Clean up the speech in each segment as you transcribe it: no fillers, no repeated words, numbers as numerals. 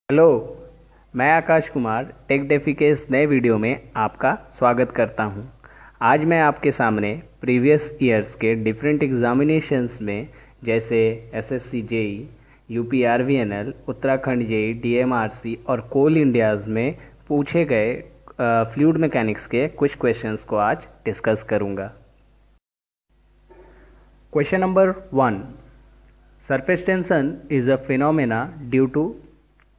Hello. मैं Akash Kumar take DeFi के इस नए वीडियो में आपका स्वागत करता हूं। आज मैं आपके सामने प्रीवियस ईयर्स के डिफरेंट एग्जामिनेशंस में जैसे SSC JE, UP RVNL, Uttarakhand JE, DMRC और कोल इंडियाज़ में पूछे गए फ्लूइड मैकेनिक्स के कुछ क्वेश्चंस को आज डिस्कस करूंगा। Question number 1, surface tension is a phenomena due to.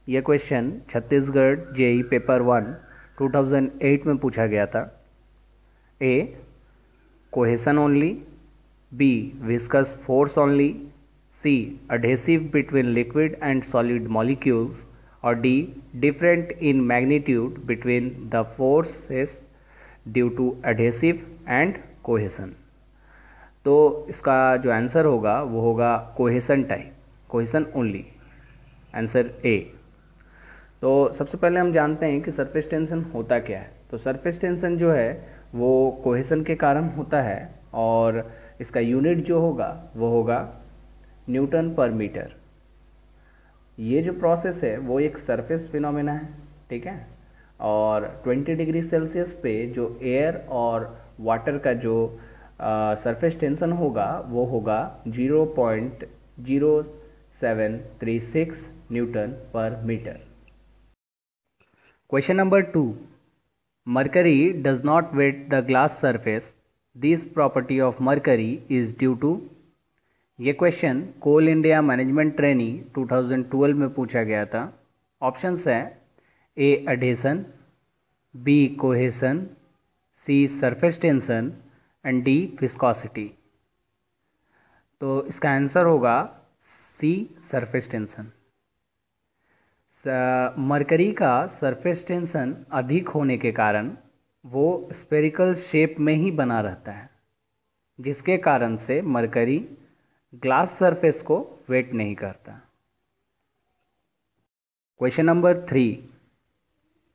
ये क्वेश्चन छत्तीसगढ़ जेई पेपर 1 2008 में पूछा गया था। A, cohesion only, B, viscous force only, C, adhesive between liquid and solid molecules, और D, different in magnitude between the forces due to adhesive and cohesion. तो इसका जो answer होगा वो होगा cohesion type, cohesion only, answer A. तो सबसे पहले हम जानते हैं कि सरफेस टेंशन होता क्या है। तो सरफेस टेंशन जो है वो कोहेसन के कारण होता है और इसका यूनिट जो होगा वो होगा न्यूटन पर मीटर। ये जो प्रोसेस है वो एक सरफेस फिनोमेना है, ठीक है। और 20 डिग्री सेल्सियस पे जो एयर और वाटर का जो सरफेस टेंशन होगा वो होगा 0.0736 न्यूटन पर metre. Question number 2. Mercury does not wet the glass surface. This property of mercury is due to। ये question coal India management trainee 2012 में पूछा गया था। ऑप्शंस हैं A, adhesion, B, cohesion, C, surface tension and D, viscosity. तो इसका answer होगा C, surface tension. Mercury का सरफेस टेंशन अधिक होने के कारण वो स्फेरिकल शेप में ही बना रहता है, जिसके कारण से मरकरी ग्लास सरफेस को वेट नहीं करता। Question number 3,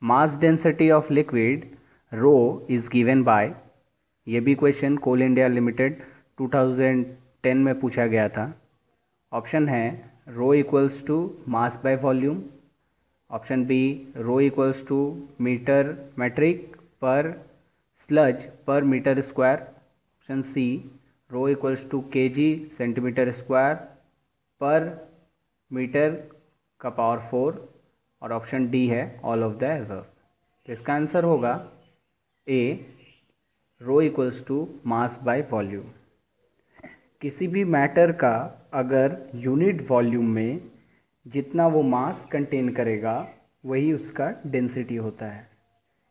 mass density of liquid rho is given by. ये भी क्वेश्चन कोल इंडिया लिमिटेड 2010 में पूछा गया था। ऑप्शन है rho equals to mass by volume, option B rho equals to metre metric per slug per metre square, option C rho equals to KG centimetre square per metre का power 4, और option D है all of the above. तो इसका answer होगा A, rho equals to mass by volume. किसी भी matter का अगर यूनिट वॉल्यूम में जितना वो मास कंटेन करेगा वही उसका डेंसिटी होता है।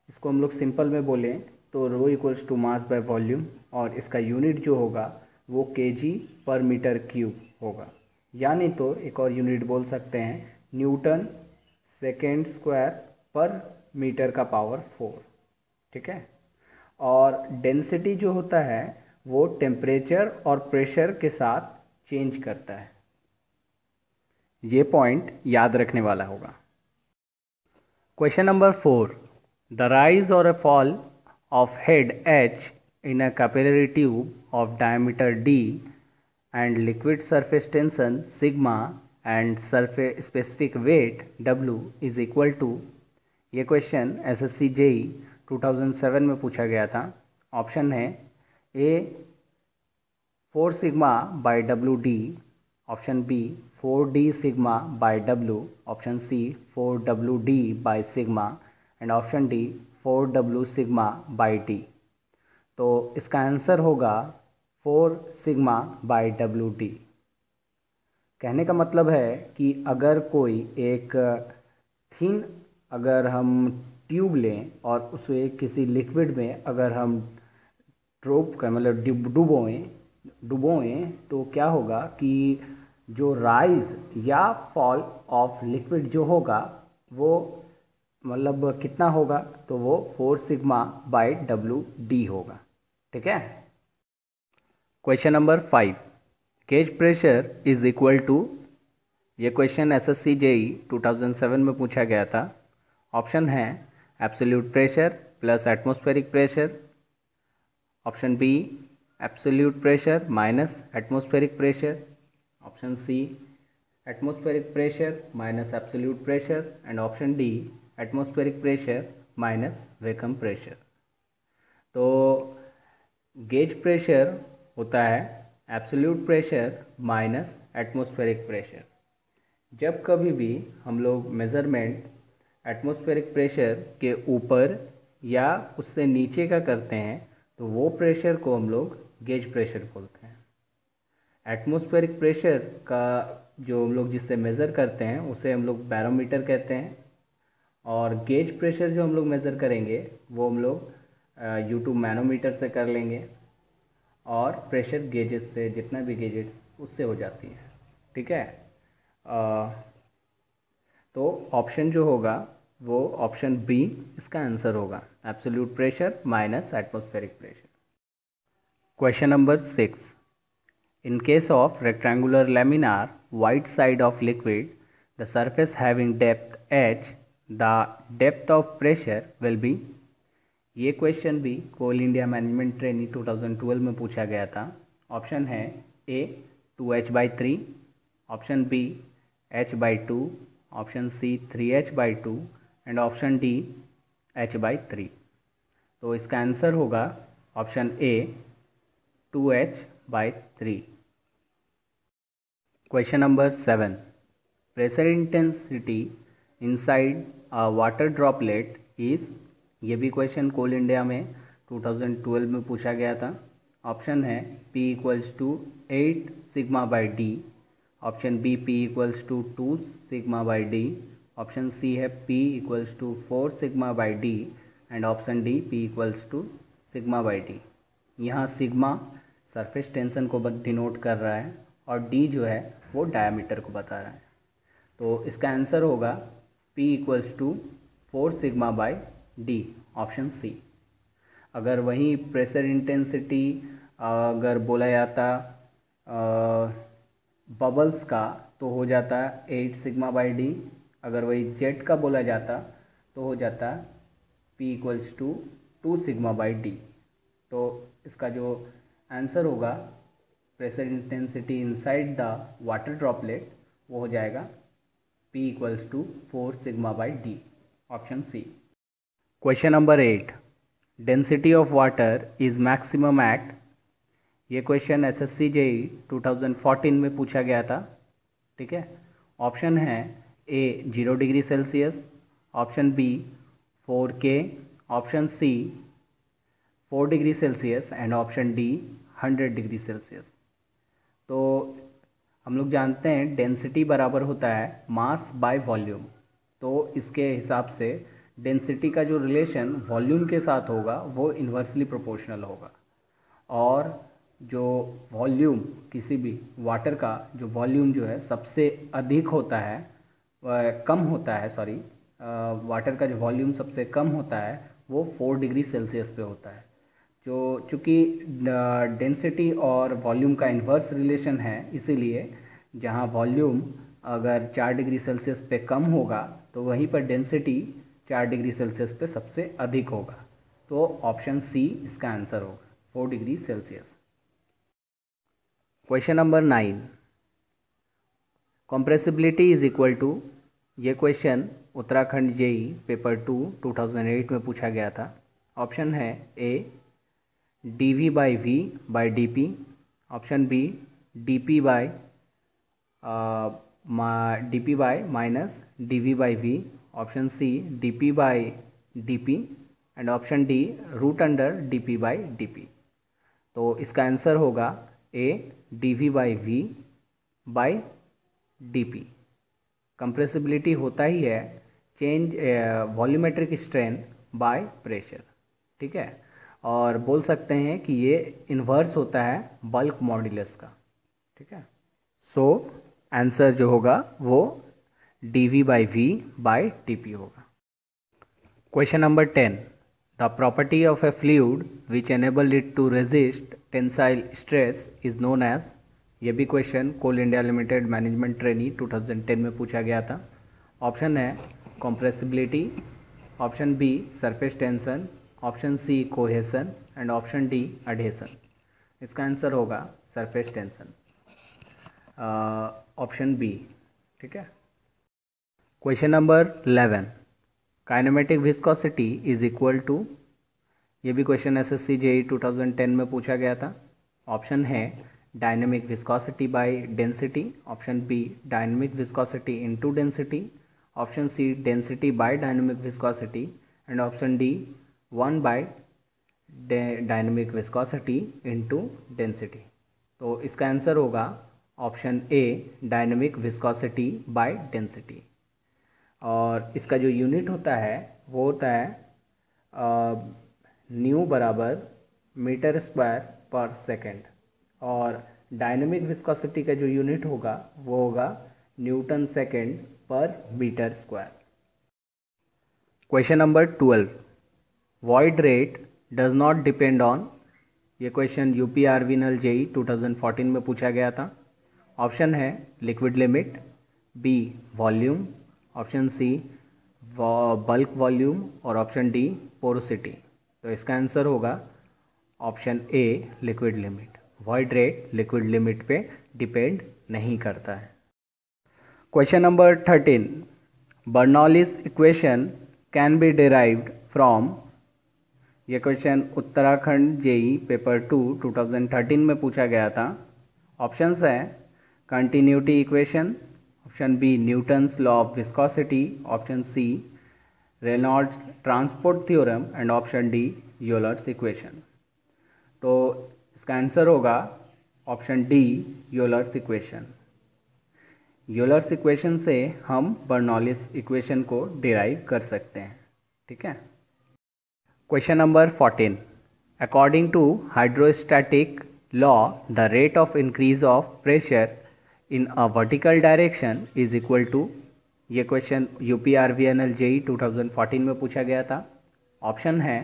इसको हम लोग सिंपल में बोलें तो rho equals to mass by volume, और इसका यूनिट जो होगा वो केजी पर मीटर क्यूब होगा। यानी तो एक और यूनिट बोल सकते हैं Newton second square per metre का पावर 4, ठीक है। और डेंसिटी जो होता है वो टेम्परेचर और प्रेशर के साथ चेंज करता है। ये पॉइंट याद रखने वाला होगा। क्वेश्चन नंबर 4, द राइज और a fall of head H in a capillary tube of diameter D and liquid surface tension sigma and surface specific weight W is equal to. ये question SSC JE 2007 में पूछा गया था। Option है A, 4 sigma by WD, option B 4D sigma by W, option C 4WD by sigma and option D 4W sigma by D। तो इसका answer होगा 4 sigma by WD। कहने का मतलब है कि अगर कोई एक थिन अगर हम ट्यूब लें और उसे किसी लिक्विड में अगर हम ड्रॉप कर मतलब डुबोएं तो क्या होगा कि जो राइज या फॉल ऑफ लिक्विड जो होगा वो मतलब कितना होगा, तो वो 4 सिग्मा बाय WD होगा, ठीक है। Question number 5, gauge pressure is equal to. ये क्वेश्चन एसएससी जेई 2007 में पूछा गया था। ऑप्शन है absolute pressure plus atmospheric pressure, option B absolute pressure minus atmospheric pressure, option C atmospheric pressure minus absolute pressure, and option D atmospheric pressure minus vacuum pressure. तो gauge pressure होता है absolute pressure minus atmospheric pressure. जब कभी भी हम लोग measurement atmospheric pressure के ऊपर या उससे नीचे का करते हैं तो वो प्रेशर को हम लोग गेज प्रेशर बोलते हैं। एटमॉस्फेरिक प्रेशर का जो हम लोग जिससे मेज़र करते हैं उसे हम लोग बैरोमीटर कहते हैं, और गेज प्रेशर जो हम लोग मेज़र करेंगे वो हम लोग U2 मैनोमीटर से कर लेंगे, और प्रेशर गेजेस से जितना भी गेजेस उससे हो जाती है। ठीक है, तो ऑप्शन जो होगा वो ऑप्शन बी इसका आंसर होगा, absolute pressure minus atmospheric pressure. Question number 6, in case of rectangular laminar white side of liquid, the surface having depth h, the depth of pressure will be। ये question भी कोल India management training 2012 में पूछा गया था। Option है A 2h/3, option B h/2, option C 3h/2 and option D h/3। तो इसका answer होगा option A 2h/3। Question number 7, pressure intensity inside a water droplet is. ये भी क्वेश्चन कोल इंडिया में 2012 में पूछा गया था। ऑप्शन है P = 8 σ/d, option B P = 2 σ/d, option C है P = 4 σ/d and option D P = σ/d। यहाँ सिग्मा सरफेस टेंशन को डिनोट कर रहा है और डी जो है वो डायमीटर को बता रहा है। तो इसका आंसर होगा P = 4 σ/d, ऑप्शन सी। अगर वहीं प्रेशर इंटेंसिटी अगर बोला जाता बबल्स का तो हो जाता 8 σ/d, अगर वही जेट का बोला जाता तो हो जाता P = 2 σ/d। तो इसका जो आंसर होगा pressure intensity inside the water droplet वो हो जाएगा P = 4 σ/d, option C. Question number 8, density of water is maximum at. ये क्वेश्चन SSC JEE 2014 में पूछा गया था। ठीक है, ऑप्शन है A 0 degree Celsius, option B 4K, option C 4 degree Celsius and option D 100 degree Celsius. तो हम लोग जानते हैं डेंसिटी बराबर होता है मास बाय वॉल्यूम, तो इसके हिसाब से डेंसिटी का जो रिलेशन वॉल्यूम के साथ होगा वो इन्वर्सली प्रोपोर्शनल होगा, और जो वॉल्यूम किसी भी वाटर का जो वॉल्यूम जो है सबसे अधिक होता है कम होता है वाटर का जो वॉल्यूम सबसे कम होता है वो 4 डिग्री सेल्सियस पे होता है। जो चूँकि डेंसिटी और वॉल्यूम का इन्वर्स रिलेशन है, इसीलिए जहाँ वॉल्यूम अगर 4 डिग्री सेल्सियस पे कम होगा तो वहीं पर डेंसिटी 4 डिग्री सेल्सियस पे सबसे अधिक होगा। तो ऑप्शन सी इसका आंसर होगा, 4 degree Celsius. Question number 9, compressibility is equal to. ये क्वेश्चन उत्तराखंड JEE पेपर 2 2008 में पूछा गया था। ऑप्शन है A dV/V/dP, option B dP/-dV/V, option C dP/dP and option D √dP/dP। तो इसका आंसर होगा ए dV/V/dP। कंप्रेसिबिलिटी होता ही है change volumetric strain by pressure. ठीक है, और बोल सकते हैं कि ये इन्वर्स होता है बल्क मॉड्यूलस का। ठीक है, सो आंसर जो होगा वो dV/V/dP होगा। Question number 10, the property of a fluid which enable it to resist tensile stress is known as. ये भी question coal India limited management trainee 2010 में पूछा गया था। ऑप्शन है compressibility, option B surface tension, option C cohesion and option D adhesion. इसका answer होगा surface tension, option B ठीक है। Question number 11, kinematic viscosity is equal to, ये भी क्वेश्चन एसएससी जेईई 2010 में पूछा गया था। ऑप्शन है dynamic viscosity by density, option B dynamic viscosity into density, option C density by dynamic viscosity and option D 1 by dynamic viscosity into density. तो इसका answer होगा option A dynamic viscosity by density. और इसका जो unit होता है वो होता है न्यू बराबर मीटर स्क्वायर पर सेकेंड, और डायनेमिक विस्कोसिटी का जो यूनिट होगा वो होगा न्यूटन सेकेंड पर metre square. Question number 12, void rate does not depend on, ये क्वेश्चन यूपीआरवी नल जेईई 2014 में पूछा गया था। ऑप्शन है liquid limit, B volume, option C bulk volume और ऑप्शन डी पोरोसिटी। तो इसका आंसर होगा option A liquid limit. Void rate liquid limit पे डिपेंड नहीं करता है। Question number 13, Bernoulli's equation can be derived from, ये क्वेश्चन उत्तराखंड जेईई पेपर 2 2013 में पूछा गया था। ऑप्शंस है continuity equation, option B Newton's law of viscosity, option C Reynolds transport theorem and option D Euler's equation. तो इसका आंसर होगा option D Euler's equation. Euler's equation से हम बर्नौलीज इक्वेशन को डिराइव कर सकते हैं। ठीक है। Question number 14, according to hydrostatic law the rate of increase of pressure in a vertical direction is equal to, ये क्वेश्चन यूपीआरवीएनएल जेईई 2014 में पूछा गया था। ऑप्शन है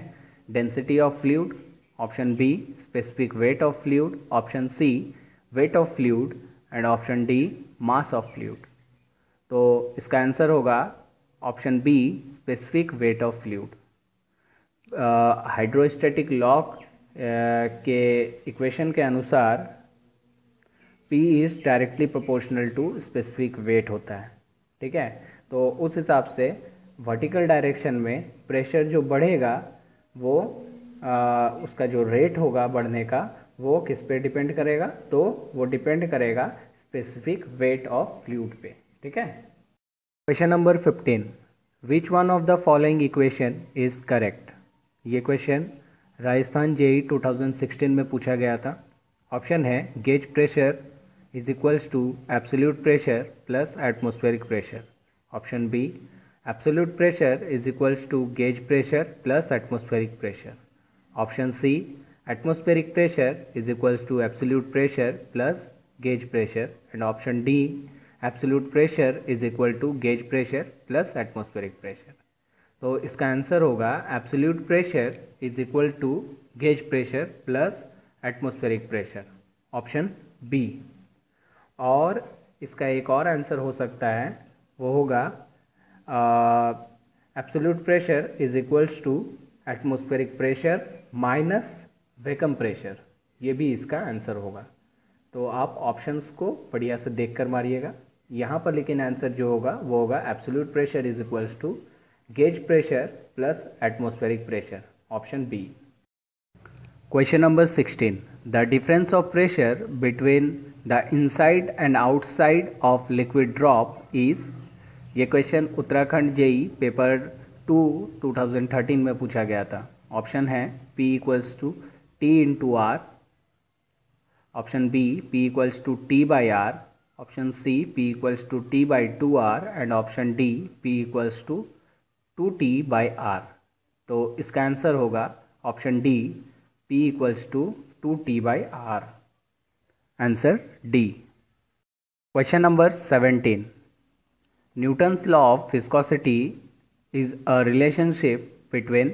density of fluid, option B specific weight of fluid, option C weight of fluid and option D mass of fluid. तो इसका answer होगा option B specific weight of fluid. Hydrostatic law के equation के अनुसार P is directly proportional to specific weight होता है। ठीक है। तो उस हिसाब से वर्टिकल डायरेक्शन में प्रेशर जो बढ़ेगा वो उसका जो रेट होगा बढ़ने का वो किस पे डिपेंड करेगा, तो वो डिपेंड करेगा स्पेसिफिक वेट ऑफ फ्लूइड पे। ठीक है। Question number 15, which one of the following equation is correct, ये क्वेश्चन राजस्थान जेईई 2016 में पूछा गया था। ऑप्शन है gauge pressure is equals to absolute pressure plus atmospheric pressure, option B absolute pressure is equals to gauge pressure plus atmospheric pressure, option C atmospheric pressure is equals to absolute pressure plus gauge pressure and option D absolute pressure is equal to gauge pressure plus atmospheric pressure. तो इसका answer होगा absolute pressure is equal to gauge pressure plus atmospheric pressure, option B. और इसका एक और answer हो सकता है, वो होगा absolute pressure is equals to atmospheric pressure minus vacuum pressure, ये भी इसका आंसर होगा। तो आप ऑप्शंस को बढ़िया से देख कर मारिएगा। यहाँ पर लेकिन आंसर जो होगा वो होगा absolute pressure is equals to gauge pressure plus atmospheric pressure, option B. Question number 16, the difference of pressure between the inside and outside of liquid drop is, ये क्वेश्चन उत्तराखंड जेईई पेपर 2 2013 में पूछा गया था। Option है P equals to T into R, option B P equals to T by R, option C P equals to T by 2R and option D P equals to 2T by R. तो इसका answer होगा option D P equals to 2T by R, answer D. Question number 17, Newton's law of viscosity is a relationship between,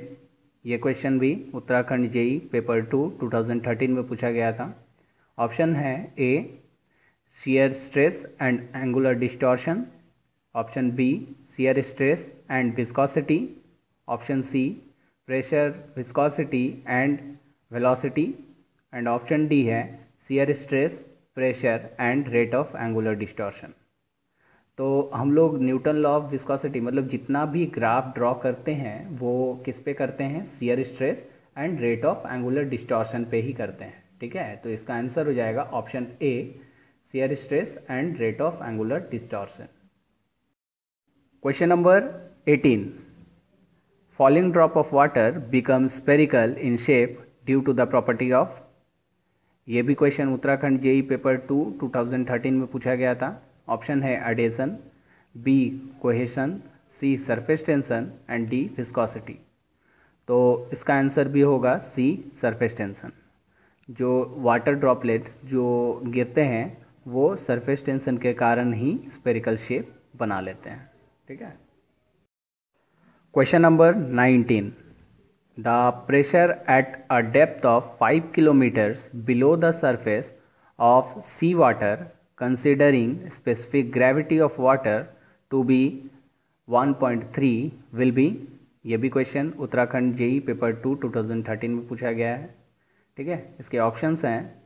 ये question भी Uttarakhand JEE paper 2 2013 में पूछा गया था। Option है ए shear stress and angular distortion, option B shear stress and viscosity, option C pressure viscosity and velocity and option D है shear stress pressure and rate of angular distortion। तो हम लोग Newton law of viscosity मतलब जितना भी graph draw करते हैं वो किस पे करते हैं, shear stress and rate of angular distortion पे ही करते हैं। ठीक है, तो इसका आंसर हो जाएगा option A, shear stress and rate of angular distortion. Question number 18, falling drop of water become spherical in shape due to the property of. ये भी क्वेश्चन उत्तराखंड जेई पेपर 2 2013 में पूछा गया था। ऑप्शन है adhesion, B cohesion, C surface tension and D viscosity. तो इसका answer भी होगा सी सरफेस टेंशन। जो वाटर ड्रॉपलेट्स जो गिरते हैं वो सरफेस टेंशन के कारण ही स्पेरिकल शेप बना लेते हैं। ठीक है। Question number 19, the pressure at a depth of 5 kilometres below the surface of sea water considering specific gravity of water to be 1.3 will be। ये भी क्वेश्चन उत्तराखंड जेई पेपर 2 2013 में पूछा गया है। ठीक है, इसके ऑप्शंस हैं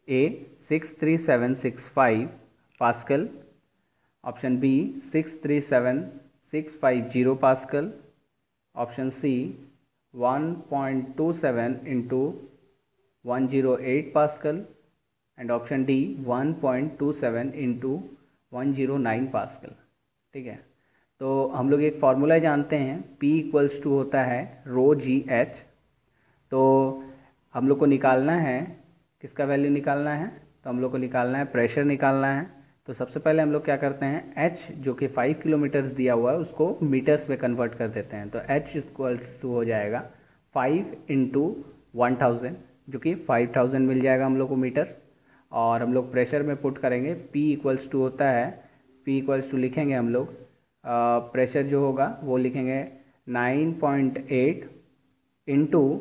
A 63765 pascal, option B 637,650 pascal, option C 1.27 into 108 pascal and option D 1.27 into 109 pascal. ठीक है, तो हम लोग एक फार्मूला जानते हैं, P इक्वल्स टू होता है रो जी एच। तो हम लोग को निकालना है, किसका वैल्यू निकालना है, तो हम लोग को निकालना है प्रेशर निकालना है। तो सबसे पहले हम लोग क्या करते हैं, H जो कि 5 किलोमीटर्स दिया हुआ है उसको मीटर्स में कन्वर्ट कर देते हैं। तो H इक्वल्स टू हो जाएगा 5 इंटू 1000 जो कि 5000 मिल जाएगा हम लोग को मीटर्स। और हम लोग प्रेशर में पुट करेंगे, P इक्वल्स टू होता है, P इक्वल्स टू लिखेंगे हम लोग, प्रेशर जो होगा वो लिखेंगे 9.8 इंटू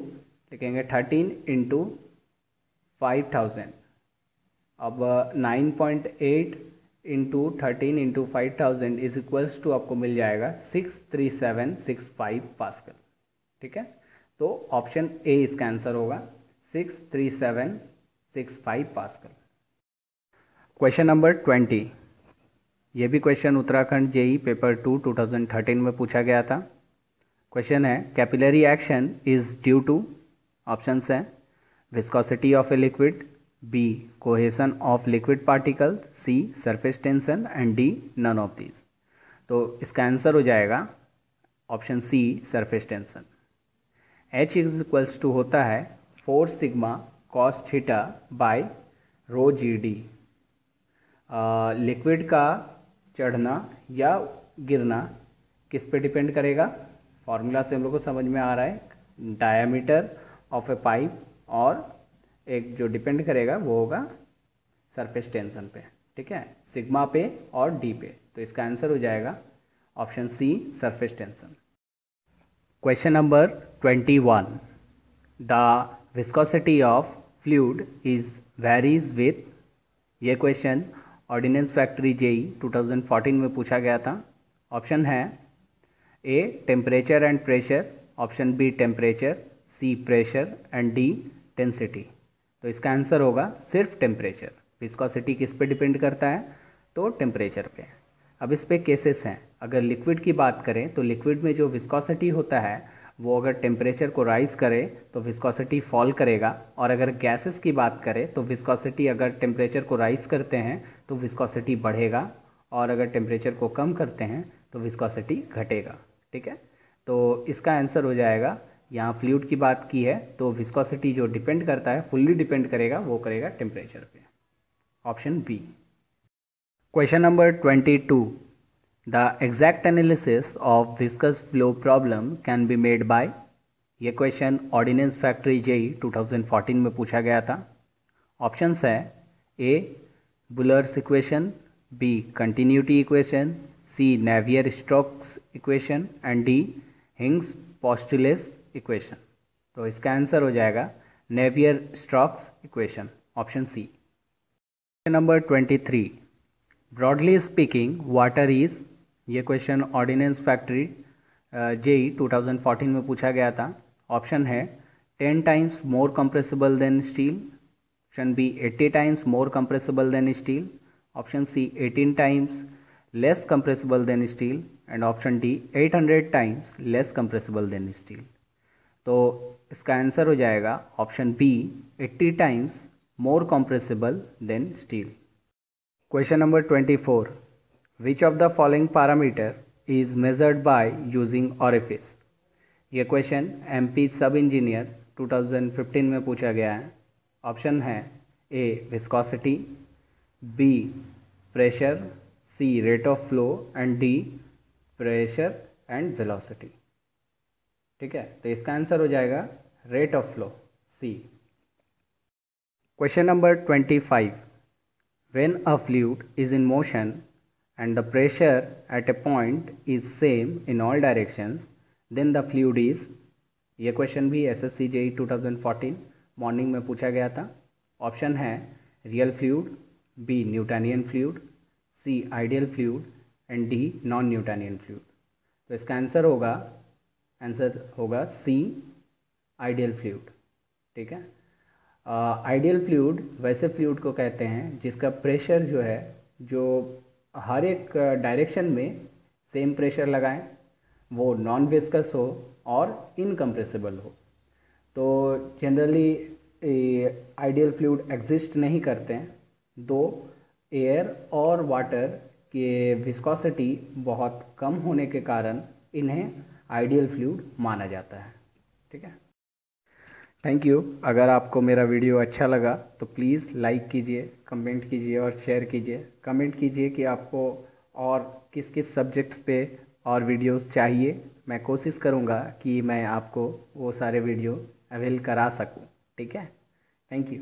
लिखेंगे 13 इंटू 5000। अब 9.8 into 13 into 5000 is equals to आपको मिल जाएगा 63765 पास्कल। ठीक है, तो ऑप्शन ए इसका आंसर होगा 63765 पास्कल। क्वेश्चन नंबर 20, ये भी क्वेश्चन उत्तराखंड जेई पेपर 2 2013 में पूछा गया था। क्वेश्चन है capillary action is due to. Options हैं viscosity of a liquid, B cohesion of liquid particle, C surface tension and D none of these. तो इसका आंसर हो जाएगा option C surface tension. H is equals to होता है 4 sigma cos theta by rho G D. Liquid का चढ़ना या गिरना किस पे डिपेंड करेगा, फॉर्मूला से हम लोग को समझ में आ रहा है, डायामीटर ऑफ ए पाइप, और एक जो डिपेंड करेगा वो होगा सरफेस टेंशन पे। ठीक है, सिग्मा पे और डी पे। तो इसका आंसर हो जाएगा option C surface tension. Question number 21, the viscosity of fluid is varies with. ये क्वेश्चन ऑर्डिनेंस फैक्ट्री जेई 2014 में पूछा गया था। ऑप्शन है A temperature and pressure, option B temperature, C pressure and D density. तो इसका आंसर होगा सिर्फ टेम्परेचर। विस्कोसिटी किस पे डिपेंड करता है, तो टेम्परेचर पे। अब इस पे केसेस हैं, अगर लिक्विड की बात करें तो लिक्विड में जो विस्कोसिटी होता है वो अगर टेम्परेचर को राइज करे तो विस्कोसिटी फॉल करेगा, और अगर गैसेस की बात करें तो विस्कोसिटी अगर टेम्परेचर को राइज करते हैं तो विस्कोसिटी बढ़ेगा, और अगर टेम्परेचर को कम करते हैं तो विस्कोसिटी घटेगा। ठीक है, तो इसका आंसर हो जाएगा, यहाँ फ्लूइड की बात की है तो विस्कोसिटी जो डिपेंड करता है, फुल्ली डिपेंड करेगा, वो करेगा टेम्परेचर पे, option B. Question number 22, the exact analysis of viscous flow problem can be made by. ये क्वेश्चन ऑर्डिनेंस फैक्ट्री जेई 2014 में पूछा गया था। ऑप्शंस है A Buller's equation, B continuity equation, C Navier Stokes equation and D Hinge's postulates equation. तो इसका answer हो जाएगा Navier Stokes equation, option C. Question number 23, broadly speaking water is. ये क्वेश्चन ऑर्डिनेंस फैक्ट्री जेई 2014 में पूछा गया था। Option है 10 times more compressible than steel, option B 80 times more compressible than steel, option C 18 times less compressible than steel, and option D 800 times less compressible than steel। तो इसका answer हो जाएगा option B 80 times more compressible than steel। Question number 24, which of the following parameter is measured by using orifice. ये question MP sub engineer 2015 में पूछा गया है। Option है A viscosity, B pressure, C rate of flow and D pressure and velocity. ठीक है, तो इसका आंसर हो जाएगा rate of flow, C. Question number 25, when a fluid is in motion and the pressure at a point is same in all directions, then the fluid is। ये question भी SSC JEE 2014 morning में पूछा गया था। Option है real fluid, B Newtonian fluid, C ideal fluid and D non Newtonian fluid. तो इसका answer होगा सी आइडियल फ्लूइड। ठीक है, आइडियल फ्लूइड वैसे फ्लूइड को कहते हैं जिसका प्रेशर जो है, जो हर एक डायरेक्शन में सेम प्रेशर लगाएं, वो नॉन विस्कस हो और इनकम्प्रेसिबल हो। तो जनरली आइडियल फ्लूइड एग्जिस्ट नहीं करते हैं, दो एयर और वाटर के विस्कोसिटी बहुत कम होने के कारण इन्हें आइडियल फ्लूइड माना जाता है। ठीक है, थैंक यू। अगर आपको मेरा वीडियो अच्छा लगा तो प्लीज़ लाइक कीजिए, कमेंट कीजिए और शेयर कीजिए। कमेंट कीजिए कि आपको और किस किस सब्जेक्ट्स पे और वीडियोस चाहिए। मैं कोशिश करूँगा कि मैं आपको वो सारे वीडियो अवेल करा सकूँ। ठीक है, थैंक यू।